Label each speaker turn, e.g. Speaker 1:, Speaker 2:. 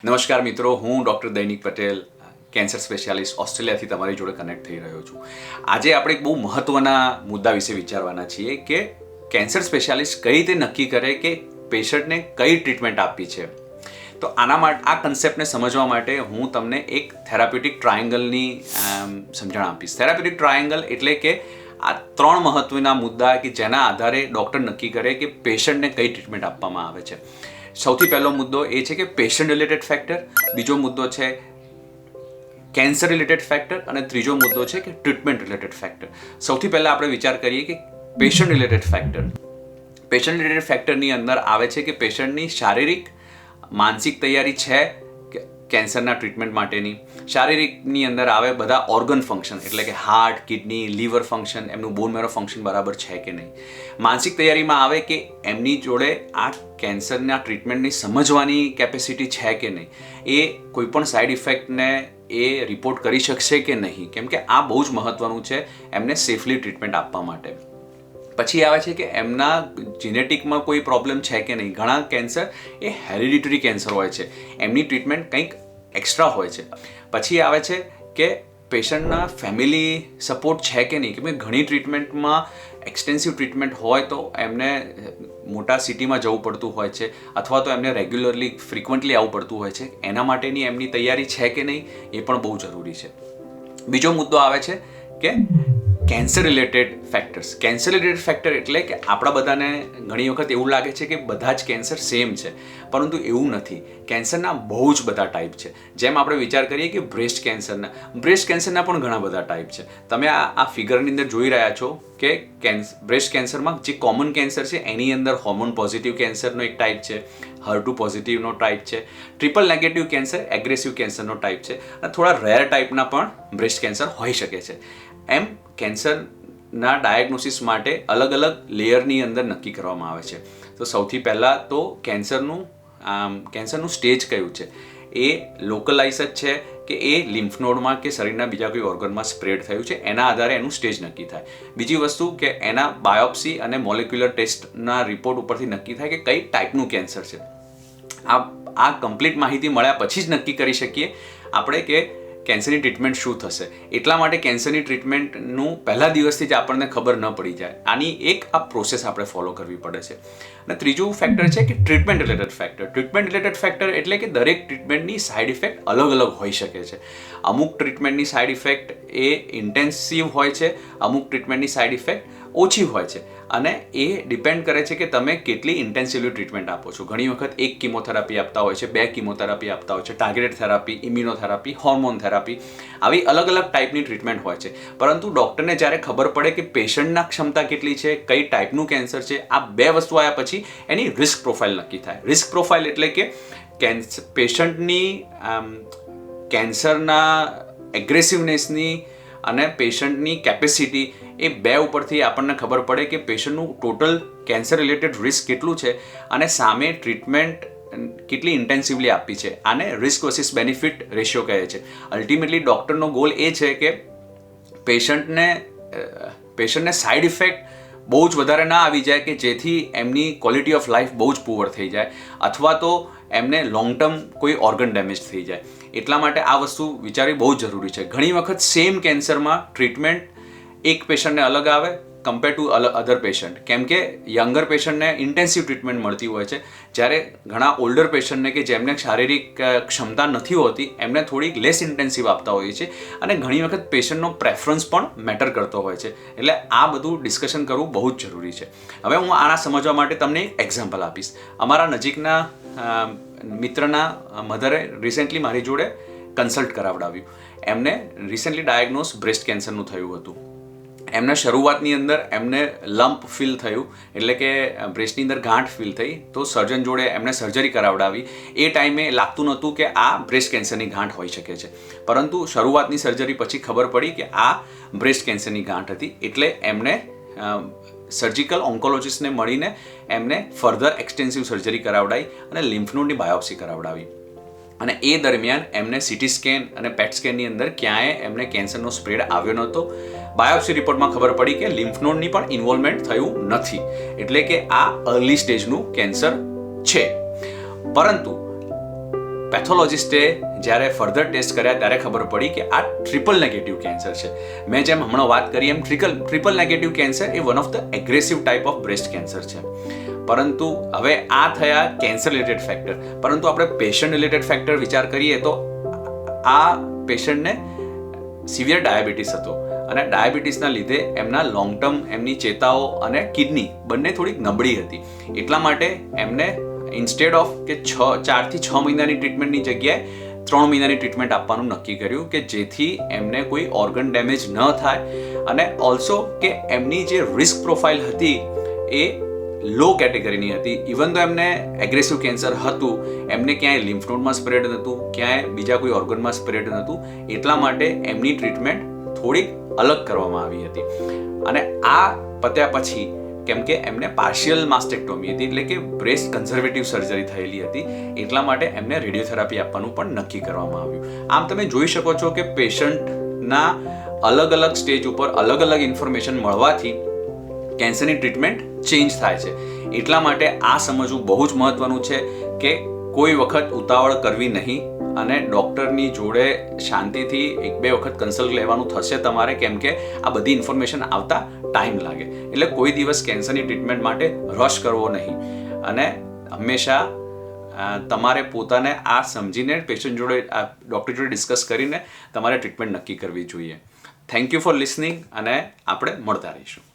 Speaker 1: નમસ્કાર મિત્રો, હું ડૉક્ટર દૈનિક પટેલ, કેન્સર સ્પેશિયાલિસ્ટ ઓસ્ટ્રેલિયાથી તમારી જોડે કનેક્ટ થઈ રહ્યો છું. આજે આપણે એક બહુ મહત્ત્વના મુદ્દા વિશે વિચારવાના છીએ કે કેન્સર સ્પેશિયાલિસ્ટ કઈ રીતે નક્કી કરે કે પેશન્ટને કઈ ટ્રીટમેન્ટ આપવી છે. તો આના માટે આ કન્સેપ્ટને સમજવા માટે હું તમને એક થેરાપ્યુટિક ટ્રાયેંગલની સમજણ આપીશ. થેરાપ્યુટિક ટ્રાયેંગલ એટલે કે આ ત્રણ મહત્ત્વના મુદ્દા કે જેના આધારે ડૉક્ટર નક્કી કરે કે પેશન્ટને કઈ ટ્રીટમેન્ટ આપવામાં આવે છે. સૌથી પહેલો મુદ્દો એ છે કે પેશન્ટ રિલેટેડ ફેક્ટર, બીજો મુદ્દો છે કેન્સર રિલેટેડ ફેક્ટર અને ત્રીજો મુદ્દો છે કે ટ્રીટમેન્ટ રિલેટેડ ફેક્ટર. સૌથી પહેલાં આપણે વિચાર કરીએ કે patient related factor. Patient related ફેક્ટરની અંદર આવે છે કે પેશન્ટની શારીરિક માનસિક તૈયારી છે કેન્સરના ટ્રીટમેન્ટ માટેની. શારીરિકની અંદર આવે બધા ઓર્ગન ફંક્શન એટલે કે હાર્ટ, કિડની, લીવર ફંક્શન, એમનું બોન મેરો ફંક્શન બરાબર છે કે નહીં. માનસિક તૈયારીમાં આવે કે એમની જોડે આ કેન્સરના ટ્રીટમેન્ટની સમજવાની કેપેસિટી છે કે નહીં, એ કોઈપણ સાઇડ ઇફેક્ટને એ રિપોર્ટ કરી શકશે કે નહીં, કેમ કે આ બહુ જ મહત્ત્વનું છે એમને સેફલી ટ્રીટમેન્ટ આપવા માટે. પછી આવે છે કે એમના જીનેટિકમાં કોઈ પ્રોબ્લેમ છે કે નહીં. ઘણા કેન્સર એ હેરિડિટરી કેન્સર હોય છે, એમની ટ્રીટમેન્ટ કંઈક એક્સ્ટ્રા હોય છે. પછી આવે છે કે પેશન્ટના ફેમિલી સપોર્ટ છે કે નહીં, કેમ કે ઘણી ટ્રીટમેન્ટમાં એક્સટેન્સિવ ટ્રીટમેન્ટ હોય તો એમને મોટા સિટીમાં જવું પડતું હોય છે અથવા તો એમને રેગ્યુલરલી ફ્રિકવન્ટલી આવવું પડતું હોય છે. એના માટેની એમની તૈયારી છે કે નહીં એ પણ બહુ જરૂરી છે. બીજો મુદ્દો આવે છે કે cancer related factors. Cancer related factor એટલે કે આપણા બધાને ઘણી વખત એવું લાગે છે કે બધા જ કેન્સર સેમ છે, પરંતુ એવું નથી. કેન્સરના બહુ જ બધા ટાઈપ છે. જેમ આપણે વિચાર કરીએ કે બ્રેસ્ટ કેન્સરના પણ ઘણા બધા ટાઈપ છે. તમે આ ફિગરની અંદર જોઈ રહ્યા છો કે બ્રેસ્ટ કેન્સરમાં જે કોમન કેન્સર છે એની અંદર હોર્મોન પોઝિટિવ કેન્સરનો એક ટાઈપ છે, HER2 પોઝિટિવનો ટાઈપ છે, ટ્રિપલ નેગેટિવ કેન્સર એગ્રેસિવ કેન્સરનો ટાઈપ છે અને થોડા રેર ટાઈપના પણ બ્રેસ્ટ કેન્સર હોઈ શકે છે. એમ કેન્સરના ડાયગ્નોસિસ માટે અલગ અલગ લેયરની અંદર નક્કી કરવામાં આવે છે. તો સૌથી પહેલાં તો કેન્સરનું સ્ટેજ કયું છે, એ લોકલાઇઝ જ છે કે એ લિમ્ફ નોડમાં કે શરીરના બીજા કોઈ ઓર્ગનમાં સ્પ્રેડ થયું છે, એના આધારે એનું સ્ટેજ નક્કી થાય. બીજી વસ્તુ કે એના બાયોપ્સી અને મોલેક્યુલર ટેસ્ટના રિપોર્ટ ઉપરથી નક્કી થાય કે કઈ ટાઈપનું કેન્સર છે. આ કમ્પ્લીટ માહિતી મળ્યા પછી જ નક્કી કરી શકીએ આપણે કે કેન્સરની ટ્રીટમેન્ટ શું થશે. એટલા માટે કેન્સરની ટ્રીટમેન્ટનું પહેલા દિવસથી જ આપણને ખબર ન પડી જાય. આની એક આ પ્રોસેસ આપણે ફોલો કરવી પડે છે. અને ત્રીજું ફેક્ટર છે કે treatment related factor. Treatment related factor એટલે કે દરેક ટ્રીટમેન્ટની સાઇડ ઇફેક્ટ અલગ અલગ હોઈ શકે છે. અમુક ટ્રીટમેન્ટની સાઇડ ઇફેક્ટ એ ઇન્ટેન્સિવ હોય છે, અમુક ટ્રીટમેન્ટની સાઇડ ઇફેક્ટ ઓછી હોય છે અને એ ડિપેન્ડ કરે છે કે તમે કેટલી ઇન્ટેન્સિવલી ટ્રીટમેન્ટ આપો છો. ઘણી વખત એક કિમોથેરાપી આપતા હોય છે, 2 કિમોથેરાપી આપતા હોય છે, targeted therapy, immunotherapy, hormone therapy, આવી અલગ અલગ ટાઈપની ટ્રીટમેન્ટ હોય છે. પરંતુ ડૉક્ટરને જ્યારે ખબર પડે કે પેશન્ટના ક્ષમતા કેટલી છે, કઈ ટાઈપનું કેન્સર છે, આ બે વસ્તુ આવ્યા પછી એની રિસ્ક પ્રોફાઇલ નક્કી થાય. રિસ્ક પ્રોફાઇલ એટલે કે પેશન્ટની કેન્સરના એગ્રેસિવનેસની અને પેશન્ટની કેપેસિટી, એ બે ઉપરથી આપણને ખબર પડે કે પેશન્ટનું ટોટલ કેન્સર રિલેટેડ રિસ્ક કેટલું છે અને સામે ટ્રીટમેન્ટ કેટલી ઇન્ટેન્સિવલી આપી છે. આને રિસ્ક વર્સિસ બેનિફિટ રેશિયો કહે છે. અલ્ટિમેટલી ડૉક્ટરનો ગોલ એ છે કે પેશન્ટને સાઇડ ઇફેક્ટ બહુ જ વધારે ના આવી જાય કે જેથી એમની ક્વોલિટી ઓફ લાઈફ બહુ જ પુઅર થઈ જાય અથવા તો એમને લોંગ ટર્મ કોઈ ઓર્ગન ડેમેજ થઈ જાય. એટલા માટે આ વસ્તુ વિચારવી બહુ જ જરૂરી છે. ઘણી વખત સેમ કેન્સરમાં ટ્રીટમેન્ટ એક પેશન્ટને અલગ આવે કમ્પેર ટુ અધર પેશન્ટ, કેમ કે યંગર પેશન્ટને ઇન્ટેન્સિવ ટ્રીટમેન્ટ મળતી હોય છે, જ્યારે ઘણા ઓલ્ડર પેશન્ટને કે જેમને શારીરિક ક્ષમતા નથી હોતી એમને થોડીક લેસ ઇન્ટેન્સિવ આપતા હોઈએ છીએ અને ઘણી વખત પેશન્ટનો પ્રેફરન્સ પણ મેટર કરતો હોય છે. એટલે આ બધું ડિસ્કશન કરવું બહુ જ જરૂરી છે. હવે હું આના સમજવા માટે તમને એક એક્ઝામ્પલ આપીશ. અમારા નજીકના મિત્રના મધરે રિસેન્ટલી મારી જોડે કન્સલ્ટ કરાવડાવ્યું. એમને રિસેન્ટલી ડાયગ્નોઝ બ્રેસ્ટ કેન્સરનું થયું હતું. એમને શરૂઆતની અંદર એમને લમ્પ ફીલ થયું, એટલે કે બ્રેસ્ટની અંદર ગાંઠ ફીલ થઈ. તો સર્જન જોડે એમને સર્જરી કરાવડાવી. એ ટાઈમે લાગતું નહોતું કે આ બ્રેસ્ટ કેન્સરની ગાંઠ હોઈ શકે છે, પરંતુ શરૂઆતની સર્જરી પછી ખબર પડી કે આ બ્રેસ્ટ કેન્સરની ગાંઠ હતી. એટલે એમને સર્જિકલ ઓન્કોલોજિસ્ટને મળીને એમને ફર્ધર એક્સટેન્સિવ સર્જરી કરાવડાવી અને લિમ્ફ નોડની બાયોપ્સી કરાવડાવી. અને એ દરમિયાન એમને સીટી સ્કેન અને પેટ સ્કેનની અંદર ક્યાંય એમને કેન્સરનો સ્પ્રેડ આવ્યો નહોતો. બાયોપ્સી રિપોર્ટમાં ખબર પડી કે લિમ્ફ નોડની પણ ઇન્વોલ્વમેન્ટ થયું નથી, એટલે કે આ અર્લી સ્ટેજનું કેન્સર છે. પરંતુ પેથોલોજિસ્ટે જ્યારે ફર્ધર ટેસ્ટ કર્યા ત્યારે ખબર પડી કે આ ટ્રિપલ નેગેટિવ કેન્સર છે. મેં જેમ હમણાં વાત કરી એમ ટ્રિપલ નેગેટિવ કેન્સર એ one of the aggressive type of breast cancer છે. પરંતુ હવે આ થયા કેન્સર રિલેટેડ ફેક્ટર, પરંતુ આપણે પેશન્ટ રિલેટેડ ફેક્ટર વિચાર કરીએ તો આ પેશન્ટને સિવિયર ડાયાબિટીસ હતો અને ડાયાબિટીસના લીધે એમના લોંગ ટર્મ એમની ચેતાઓ અને કિડની બંને થોડીક નબળી હતી. એટલા માટે એમને ઇન્સ્ટેડ ઓફ કે 4 થી 6 મહિનાની ટ્રીટમેન્ટની જગ્યાએ 3 મહિનાની ટ્રીટમેન્ટ આપવાનું નક્કી કર્યું કે જેથી એમને કોઈ ઓર્ગન ડેમેજ ન થાય અને ઓલ્સો કે એમની જે રિસ્ક પ્રોફાઇલ હતી એ લો કેટેગરીની હતી. ઇવન તો એમને એગ્રેસિવ કેન્સર હતું, એમને ક્યાંય લિમ્ફ નોડમાં સ્પ્રેડ નહોતું, ક્યાંય બીજા કોઈ ઓર્ગનમાં સ્પ્રેડ નહોતું, એટલા માટે એમની ટ્રીટમેન્ટ થોડીક અલગ કરવામાં આવી હતી. અને આ પત્યા પછી કેમ કે એમને પાર્શિયલ માસ્ટેક્ટોમી હતી, એટલે કે બ્રેસ્ટ કન્ઝર્વેટિવ સર્જરી થયેલી હતી, એટલા માટે એમને રેડિયોથેરાપી આપવાનું પણ નક્કી કરવામાં આવ્યું. આમ તમે જોઈ શકો છો કે પેશન્ટના અલગ અલગ સ્ટેજ ઉપર અલગ અલગ ઇન્ફોર્મેશન મળવાથી કેન્સરની ટ્રીટમેન્ટ ચેન્જ થાય છે. એટલા માટે આ સમજવું બહુ જ મહત્વનું છે કે કોઈ વખત ઉતાવળ કરવી નહીં અને ડૉક્ટરની જોડે શાંતિથી 1-2 વખત કન્સલ્ટ લેવાનું થશે તમારે, કેમ કે આ બધી ઇન્ફોર્મેશન આવતા ટાઈમ લાગે. એટલે કોઈ દિવસ કેન્સરની ટ્રીટમેન્ટ માટે રશ કરવો નહીં અને હંમેશા તમારે પોતાને આ સમજીને પેશન્ટ જોડે ડૉક્ટર જોડે ડિસ્કસ કરીને તમારે ટ્રીટમેન્ટ નક્કી કરવી જોઈએ. થેન્ક યુ ફોર લિસનિંગ અને આપણે મળતા રહીશું.